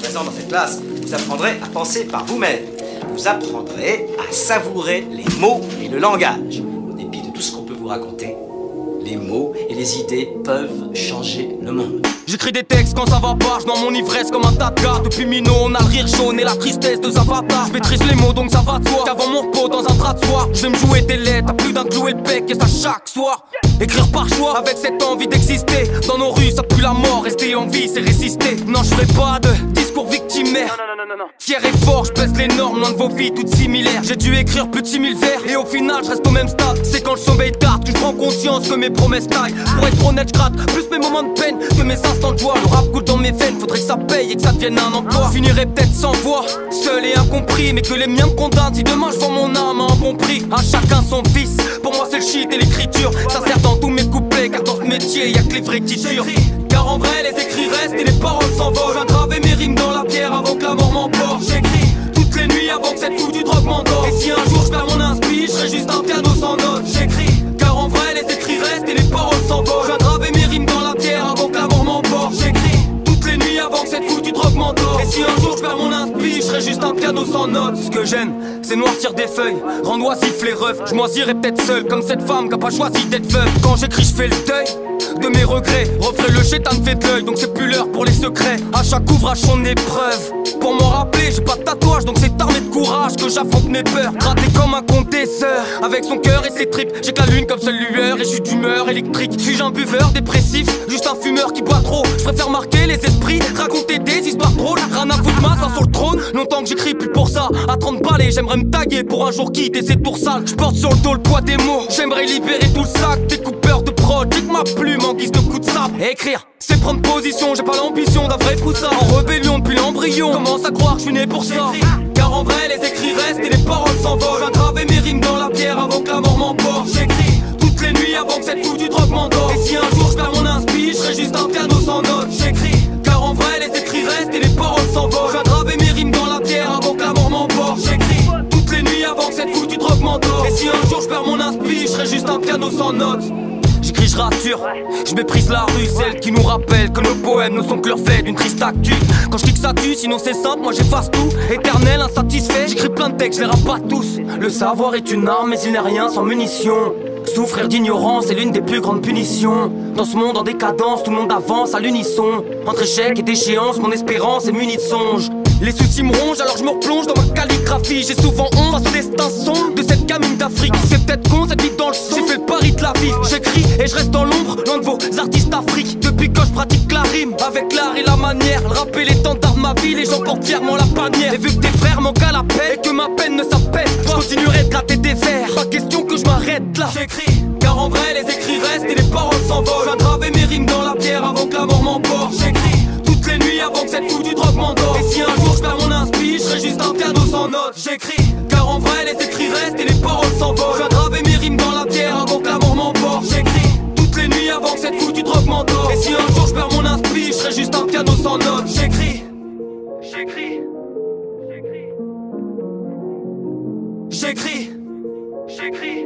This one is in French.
présent dans cette classe, vous apprendrez à penser par vous-même. Vous apprendrez à savourer les mots et le langage. En dépit de tout ce qu'on peut vous raconter, les mots et les idées peuvent changer le monde. J'écris des textes quand ça va pas, je mon ivresse comme un tas de gars. Depuis minot, on a le rire jaune et la tristesse de Zavata. Je maîtrise les mots donc ça va de soi. Qu'avant mon repos dans un drap de soie, je vais me jouer des lettres, à plus d'un clou et le bec et ça chaque soir. Écrire par choix, avec cette envie d'exister. Dans nos rues ça pue la mort, rester en vie c'est résister. Non je ferai pas de discours victimaire. Non. Fier et fort, je baisse les normes, loin de vos vies toutes similaires. J'ai dû écrire petit mille vers et au final je reste au même stade. C'est quand le sommeil tarde que je prends conscience que mes promesses taillent. Pour être honnête je gratte plus mes moments de peine que mes instants de joie. Le rap coule dans mes veines, faudrait que ça paye et que ça devienne un emploi. Je finirai peut-être sans voix, seul et incompris, mais que les miens me condamnent si demain je vends mon âme à un bon prix. À chacun son fils, pour moi c'est le shit et l'écriture. Ça sert dans tous mes couplets car dans ce métier y'a que les vrais qui durent. Car en vrai les écrits restent et les paroles s'envolent. J'ai gravé mes rimes dans la pierre avant que la mort m'emporte. J'écris toutes les nuits avant que cette foutue drogue m'endort. Et si un jour je perds mon inspi, je serai juste un piano sans notes. J'écris car en vrai les écrits restent et les paroles s'envolent. J'ai gravé mes rimes dans la pierre avant que la mort m'emporte. J'écris toutes les nuits avant que cette foutue drogue m'endort. Et si un jour je perds mon inspi, je serai juste un piano sans notes. Ce que j'aime, c'est noircir des feuilles, rendre oisif les refs. Je moisirai peut-être seul, comme cette femme qui a pas choisi d'être veuve. Quand j'écris, je fais le deuil de mes regrets. Refrais le chétan fait de l'œil, donc c'est plus l'heure pour les secrets. À chaque ouvrage son épreuve. Pour m'en rappeler, j'ai pas de tatouage, donc c'est armé de courage que j'affronte mes peurs. Gratté comme un conte des sœurs, avec son cœur et ses tripes. J'ai que la lune comme seule lueur et je suis d'humeur électrique. Suis-je un buveur dépressif, juste un fumeur qui boit trop? Je préfère marquer les esprits, raconter des histoires drôles. Rien à foutre ma sur le trône, longtemps que j'écris plus pour ça. À 30 balais, j'aimerais me taguer pour un jour quitter ces tours sales. Je porte sur le dos le poids des mots, j'aimerais libérer tout le sac des coupeurs de prod. J'ai que ma plume en guise de coup de sabre. Écrire, c'est prendre position, j'ai pas l'ambition d'un vrai froussard. En rébellion depuis l'embryon, commence à croire que je suis né pour ça. Car en vrai les écrits restent et les paroles s'envolent. J'ai gravé mes rimes dans la pierre avant que la mort m'emporte. J'écris toutes les nuits avant que cette foutue drogue m'endort. Et si un jour je perds mon inspi, je serai juste un piano sans notes. J'écris car en vrai les écrits restent et les paroles s'envolent. J'ai gravé mes rimes dans la pierre avant que la mort m'emporte. J'écris toutes les nuits avant que cette foutue drogue m'endort. Et si un jour je perds mon inspi, je serai juste un piano sans notes. J'écris, je rature, je méprise la rue, celle qui nous rappelle que nos poèmes ne sont que le reflet d'une triste actu. Quand je dis que ça tue, sinon c'est simple, moi j'efface tout. Éternel, insatisfait, j'écris plein de textes, je les rappe pas tous. Le savoir est une arme, mais il n'est rien sans munitions. Souffrir d'ignorance est l'une des plus grandes punitions. Dans ce monde en décadence, tout le monde avance à l'unisson. Entre échecs et déchéances, mon espérance est munie de songes. Les soucis me rongent, alors je me replonge dans ma calligraphie. J'ai souvent honte face au destin sombre de cette gamine d'Afrique. C'est peut-être con cette vie dans le son, j'ai fait le pari de la vie. J'écris et je reste dans l'ombre, loin de vos artistes d'Afrique. Depuis que je pratique la rime, avec l'art et la manière. Le rap est l'étendard de ma vie, les gens portent fièrement la bannière. Et vu que tes frères manquent à la paix et que ma peine ne s'appelle, je continuerai de gratter des vers. Pas question que je m'arrête là. J'écris, car en vrai les écrits restent et les paroles s'envolent. J'ai gravé mes rimes dans la pierre avant que la mort m'emporte. J'écris toutes les nuits avant que cette foutue drogue m'endort. Et si un jour je perds mon inspi, je serai juste un piano sans notes. J'écris, car en vrai les écrits restent et les paroles s'envolent. J'ai gravé mes rimes dans la pierre avant que la mort m'emporte. J'écris toutes les nuits avant que cette foutue drogue m'endort. Et si un jour je perds mon inspi, je serai juste un piano sans notes. J'écris, j'écris, j'écris, j'écris, j'écris.